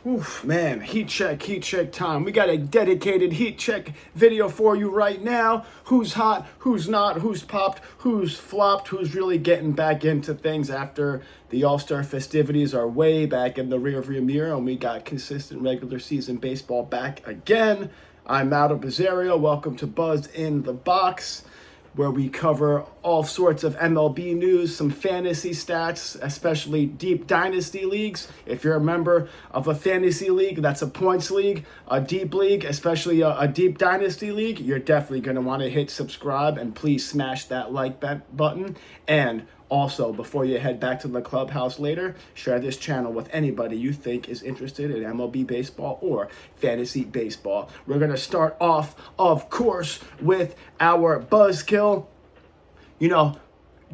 Oof, man, heat check time. We got a dedicated heat check video for you right now. Who's hot, who's not, who's popped, who's flopped, who's really getting back into things after the All-Star festivities are way back in the rearview mirror, and we got consistent regular season baseball back again. I'm Mauro Bizzario. Welcome to Buzz in the Box, where we cover all sorts of MLB news, some fantasy stats, especially deep dynasty leagues. If you're a member of a fantasy league, that's a points league, a deep league, especially a deep dynasty league, you're definitely going to want to hit subscribe, and please smash that like button. And also, before you head back to the clubhouse later, share this channel with anybody you think is interested in MLB baseball or fantasy baseball. We're going to start off, of course, with our Buzzkill. You know,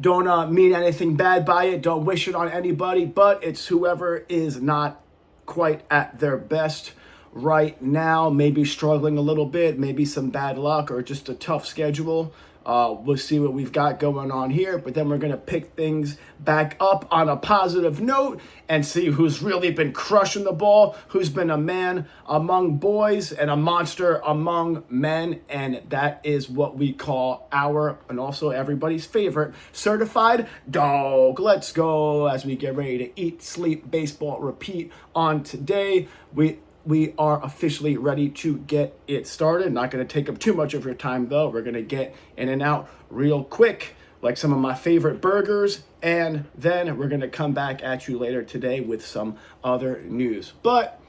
don't mean anything bad by it. Don't wish it on anybody, but it's whoever is not quite at their best right now, maybe struggling a little bit, maybe some bad luck or just a tough schedule. We'll see what we've got going on here, but then we're going to pick things back up on a positive note and see who's really been crushing the ball, who's been a man among boys and a monster among men, and that is what we call our, and also everybody's favorite, Certified Dawg. Let's go as we get ready to eat, sleep, baseball, repeat on today. We are officially ready to get it started. Not going to take up too much of your time, though. We're going to get in and out real quick, like some of my favorite burgers, and then we're going to come back at you later today with some other news. But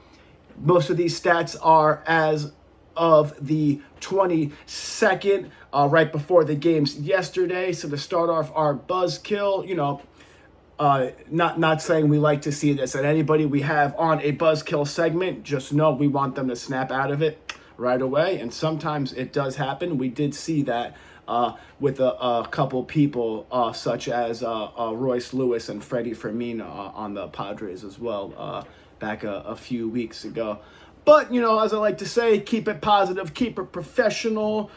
most of these stats are as of the 22nd, right before the games yesterday. So to start off our Buzzkill, not saying we like to see this at anybody we have on a Buzzkill segment. Just know we want them to snap out of it right away, and sometimes it does happen. We did see that with a couple people, such as Royce Lewis and Freddie Fermin on the Padres as well, back a few weeks ago. But, as I like to say, keep it positive, keep it professional.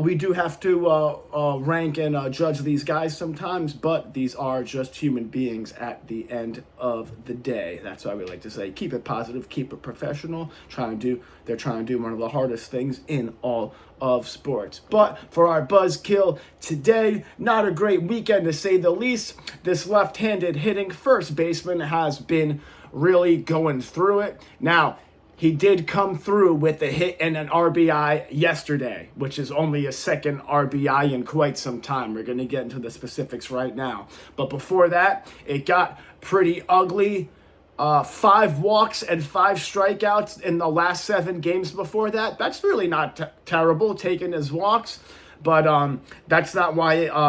We do have to rank and judge these guys sometimes, but these are just human beings at the end of the day. That's why we like to say, keep it positive, keep it professional. They're trying to do one of the hardest things in all of sports. But for our Buzzkill today, not a great weekend to say the least. This left-handed hitting first baseman has been really going through it. Now, he did come through with a hit and an RBI yesterday, which is only a second RBI in quite some time. We're going to get into the specifics right now. But before that, it got pretty ugly. 5 walks and 5 strikeouts in the last 7 games before that. That's really not terrible, taking his walks. But that's not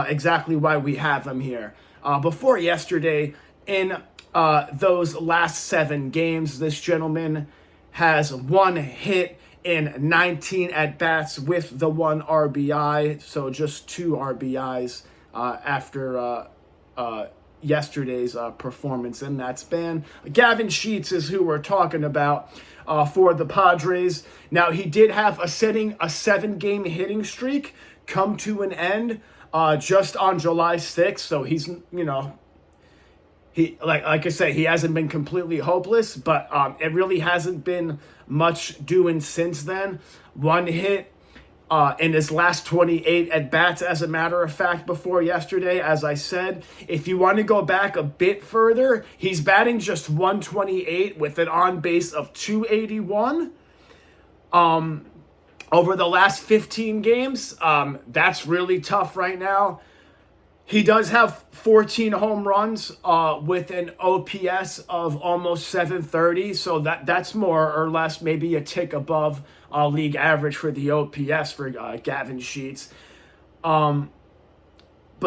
exactly why we have him here. Before yesterday, in those last 7 games, this gentleman has 1 hit in 19 at-bats with the 1 RBI, so just 2 RBIs after yesterday's performance in that span. Gavin Sheets is who we're talking about for the Padres. Now, he did have a 7-game hitting streak come to an end just on July 6th, so he's, he, like I say, he hasn't been completely hopeless, but it really hasn't been much doing since then. 1 hit in his last 28 at-bats, as a matter of fact, before yesterday, as I said. If you want to go back a bit further, he's batting just 128 with an on-base of 281. Over the last 15 games, that's really tough right now. He does have 14 home runs with an OPS of almost 730, so that's more or less maybe a tick above league average for the OPS for Gavin Sheets. But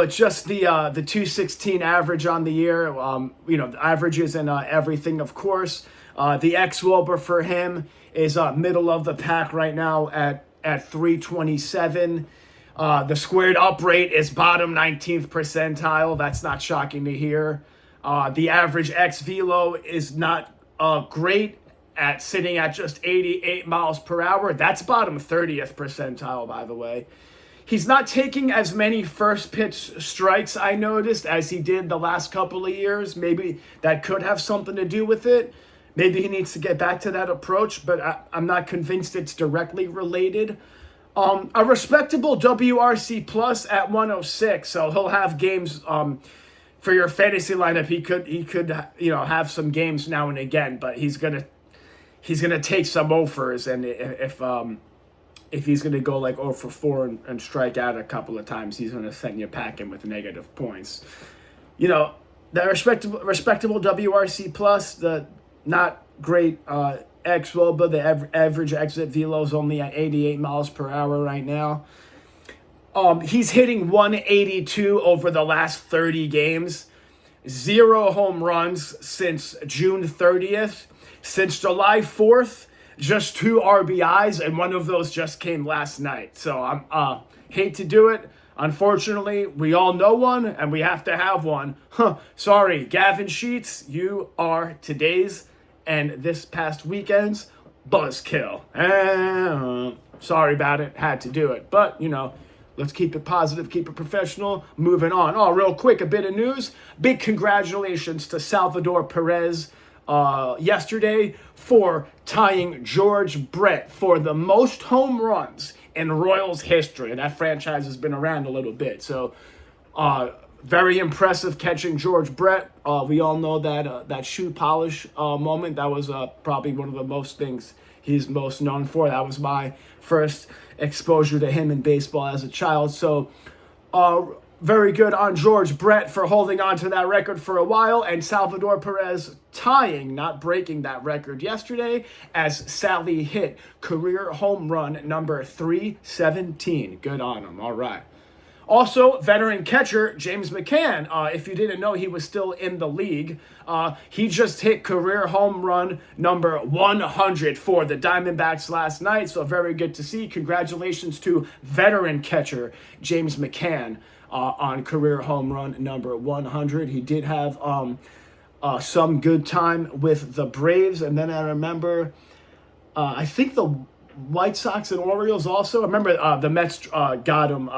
just the 216 average on the year, the averages and everything, of course. The xWOBA for him is middle of the pack right now at 327. The squared up rate is bottom 19th percentile. That's not shocking to hear. The average x-velo is not great, sitting at just 88 miles per hour. That's bottom 30th percentile, by the way. He's not taking as many first pitch strikes, I noticed, as he did the last couple of years. Maybe that could have something to do with it. Maybe he needs to get back to that approach, but I'm not convinced it's directly related. A respectable WRC plus at 106, so he'll have games for your fantasy lineup. He could have some games now and again, but he's gonna take some offers, and if he's gonna go like 0 for 4 and strike out a couple of times, he's gonna send you packing with negative points. The respectable WRC plus, the not great xWOBA, the average exit velo is only at 88 miles per hour right now. He's hitting 182 over the last 30 games. 0 home runs since June 30th. Since July 4th, just 2 RBIs, and one of those just came last night. So I hate to do it. Unfortunately, we all know one, and we have to have one. Sorry, Gavin Sheets, you are today's and this past weekend's Buzzkill. Sorry about it. Had to do it. But, let's keep it positive, keep it professional. Moving on. Oh, real quick, a bit of news. Big congratulations to Salvador Perez yesterday for tying George Brett for the most home runs in Royals history. That franchise has been around a little bit. So, very impressive catching George Brett. We all know that shoe polish moment. That was probably one of the most things he's most known for. That was my first exposure to him in baseball as a child. So very good on George Brett for holding on to that record for a while, and Salvador Perez tying, not breaking that record yesterday, as Sally hit career home run number 317. Good on him. All right. Also, veteran catcher James McCann, if you didn't know he was still in the league, he just hit career home run number 100 for the Diamondbacks last night, so very good to see. Congratulations to veteran catcher James McCann on career home run number 100. He did have some good time with the Braves, and then I remember, I think the White Sox and Orioles also. I remember the Mets got him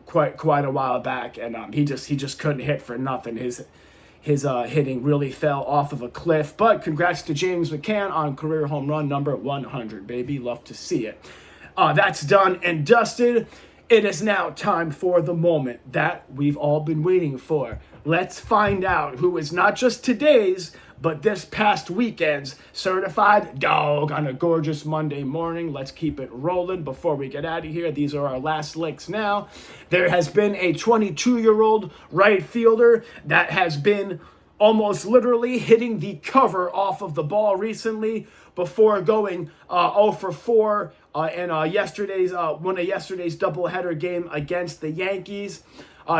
quite a while back, and he just couldn't hit for nothing. His hitting really fell off of a cliff. But congrats to James McCann on career home run number 100, baby. Love to see it. That's done and dusted. It is now time for the moment that we've all been waiting for. Let's find out who is not just today's, but this past weekend's Certified Dawg on a gorgeous Monday morning. Let's keep it rolling before we get out of here. These are our last licks now. There has been a 22-year-old right fielder that has been almost literally hitting the cover off of the ball recently before going 0 for 4 in yesterday's one of yesterday's doubleheader game against the Yankees.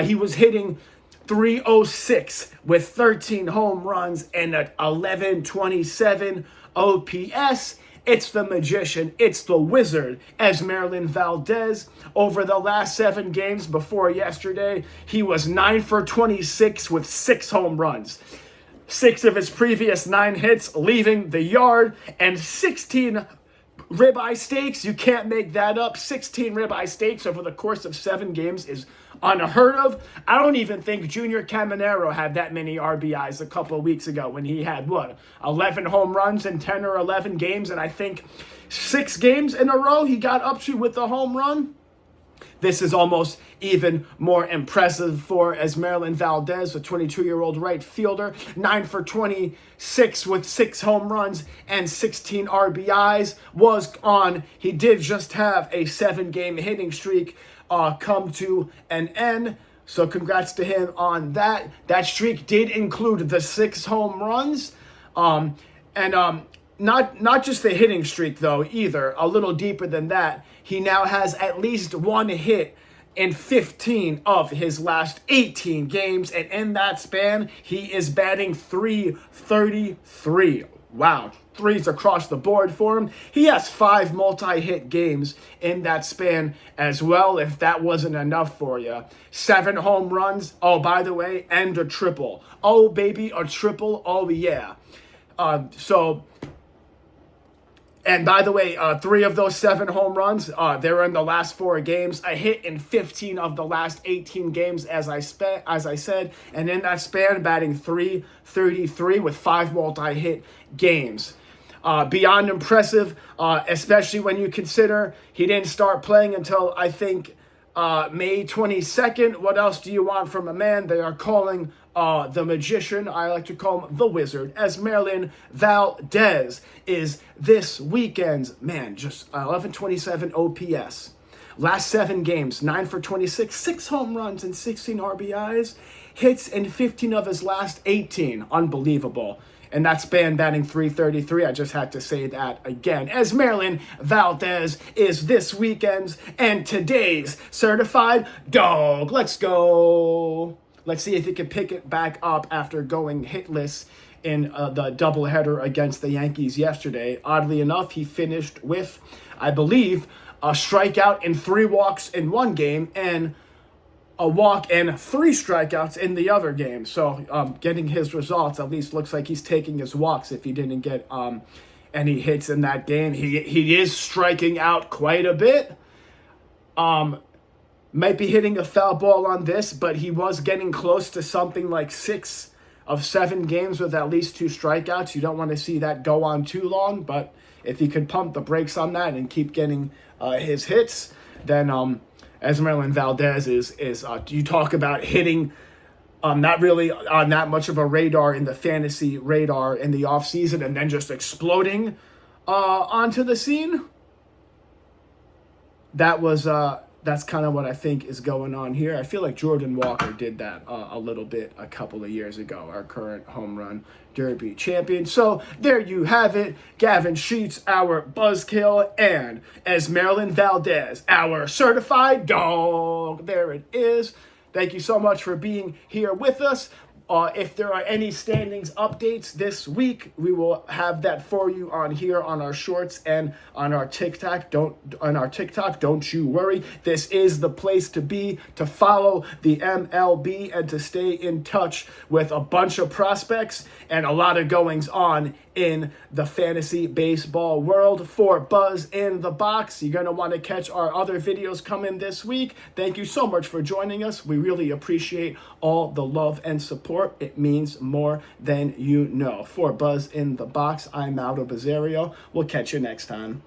He was hitting .306 with 13 home runs and an 1127 OPS. It's the magician, it's the wizard, Esmeralyn Valdez. Over the last 7 games before yesterday, he was 9 for 26 with 6 home runs. 6 of his previous 9 hits leaving the yard, and 16 ribeye steaks. You can't make that up. 16 ribeye steaks over the course of 7 games is unheard of. I don't even think Junior Caminero had that many RBIs a couple of weeks ago when he had, 11 home runs in 10 or 11 games, and I think 6 games in a row he got up to with a home run. This is almost even more impressive for Esmeralyn Valdez, a 22-year-old right fielder, 9 for 26 with 6 home runs and 16 RBIs was on. He did just have a 7-game hitting streak come to an end. So congrats to him on that. That streak did include the 6 home runs. Not just the hitting streak, though, either. A little deeper than that. He now has at least 1 hit in 15 of his last 18 games. And in that span, he is batting .333. Wow. 3s across the board for him. He has 5 multi-hit games in that span as well, if that wasn't enough for you. 7 home runs. Oh, by the way, and a triple. Oh, baby, a triple. Oh, yeah. So And by the way, 3 of those 7 home runs, they were in the last 4 games. A hit in 15 of the last 18 games, as I said. And in that span, batting .333 with 5 multi-hit games. Beyond impressive, especially when you consider he didn't start playing until, I think, May 22nd. What else do you want from a man? They are calling the magician, I like to call him the wizard, Esmeralyn Valdez is this weekend's, man, just 1127 OPS. Last 7 games, 9 for 26, 6 home runs and 16 RBIs. Hits in 15 of his last 18. Unbelievable. And that span batting .333. I just had to say that again. Esmeralyn Valdez is this weekend's and today's Certified Dawg. Let's go. Let's see if he can pick it back up after going hitless in the doubleheader against the Yankees yesterday. Oddly enough, he finished with, I believe, a strikeout and 3 walks in one game and a walk and 3 strikeouts in the other game. So getting his results, at least looks like he's taking his walks if he didn't get any hits in that game. He is striking out quite a bit. Might be hitting a foul ball on this, but he was getting close to something like 6 of 7 games with at least 2 strikeouts. You don't want to see that go on too long, but if he could pump the brakes on that and keep getting his hits, then Esmeralyn Valdez is you talk about hitting not really on that much of a radar in the fantasy radar in the offseason and then just exploding onto the scene. That's kind of what I think is going on here. I feel like Jordan Walker did that a little bit a couple of years ago, our current home run derby champion. So there you have it. Gavin Sheets, our Buzzkill, and Esmeralyn Valdez, our Certified Dawg. There it is. Thank you so much for being here with us. If there are any standings updates this week, we will have that for you on here on our shorts and on our TikTok. Don't you worry. This is the place to be to follow the MLB and to stay in touch with a bunch of prospects and a lot of goings on in the fantasy baseball world. For Buzz in the Box, you're going to want to catch our other videos coming this week. Thank you so much for joining us. We really appreciate all the love and support. It means more than you know. For Buzz in the Box, I'm Aldo Bazzario. We'll catch you next time.